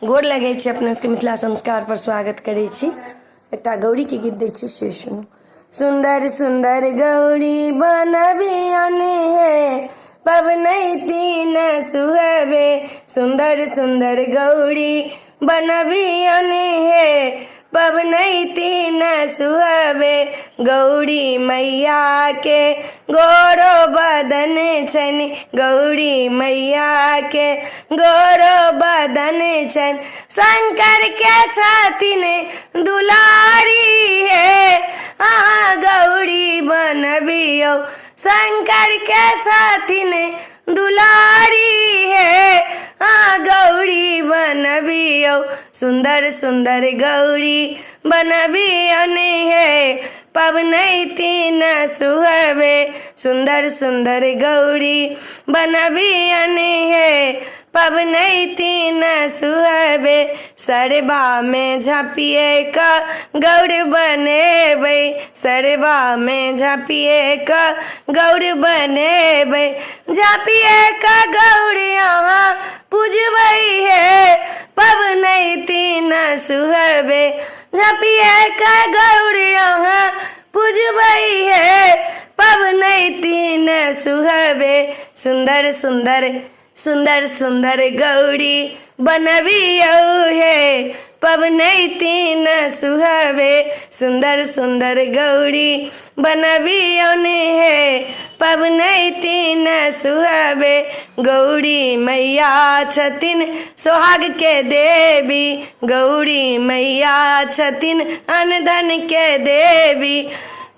गोर लगे छी अपने सबके मिथिला संस्कार पर स्वागत करे छी। एकटा गौरी के गीत दै छी से सुनू। सुंदर सुंदर गौरी बनबियन हे पवनैतीन सुहबे, सुंदर सुंदर गौरी बनबियन हे पवनैतीन सुहबे। गौरी मैया के गोरो बदन छनि, गौरी मैया के गोरो बदन छनि। शंकर के छथिन दुलारी हे, अहाँ गौरी बनबियौ। शंकर के छथिन दुलारी हे, अहाँ गौरी बनबियौ। सुंदर सुंदर गौरी बनबियन हे पवनैतीन सुहबे, सुंदर सुंदर गौरी बनबियन हे पवनैतीन सुहबे। सरबा में झाँपिए का गौर बनेबै, सरबा में झाँपिए का गौर बनेबै। झाँपिए का गौर अहाँ पूजबै हे पवनैतीन सुहबे, झाँपिए का गौर अहाँ पूजबै हे पवनैतीन सुहबे। सुंदर सुंदर सुंदर सुंदर गौरी बनबियौ हे पवनैतीन सुहबे, सुंदर सुंदर गौरी बनबियौन हे पवनैतीन सुहबे। गौरी मैया छथिन सोहाग के देवी, गौरी मैया छथिन अन्न धन के देवी।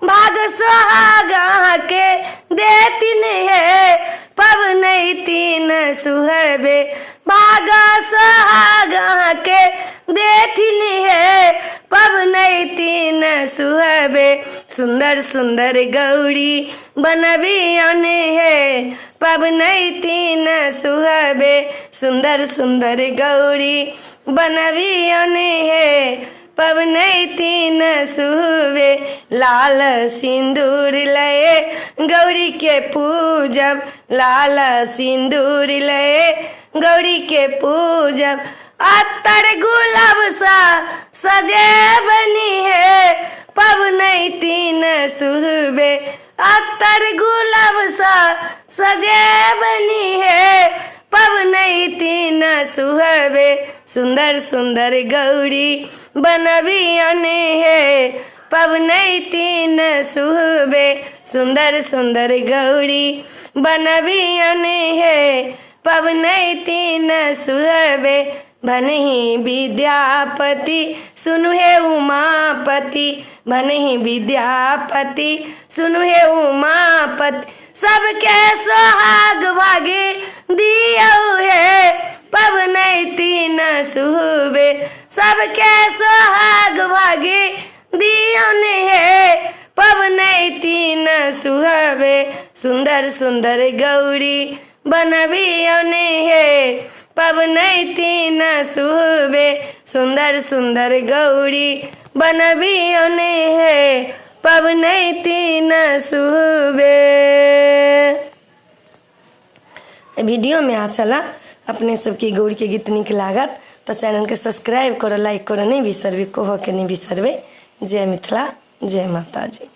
भाग सोहाग अहाँ के देथिन हे पवनैतीन सुहबे, भाग सोहाग अहाँ के देथिन हे पवनैतीन सुहबे। सुंदर सुंदर गौरी बनबियौन हे पवनैतीन सुहबे, सुंदर सुंदर गौरी बनबियौन हे पवनैतीन सुहबे। लाल सिंदूर लए गौरी के पूजब, लाल सिंदूर लए गौरी के पूजब। अत्तर गुलाब सा सजेबनी है पवनैतीन सुहबे, अत्तर गुलाब सा सजेबनी है पवनैतीन सुहबे। सुंदर सुंदर गौरी बनबियौन हे पवनैतीन सुहबे, सुंदर सुंदर गौरी बनबियौन हे पवनैतीन सुहबे। भनहि विद्यापति सुनु हे उमापति, भनहि विद्यापति सुनु हे उमापति। सबके सोहाग भागे दियौ हे पवनैतीन सुहबे, सबके सोहाग भागे दियौन हे पवनैतीन सुहबे। सुंदर सुंदर गौरी बनबियौन हे पवनैतीन सुहबे, सुंदर सुंदर गौरी बनबियौन हे पवनैतीन सुहबे। वीडियो में अच्छा अपने सबके गौरी के गीत निक लागत तो चैनल के सब्सक्राइब करो, लाइक करो नहीं बिसरबे, कहो के नहीं बिसरबे। जय मिथिला, जय माता जी।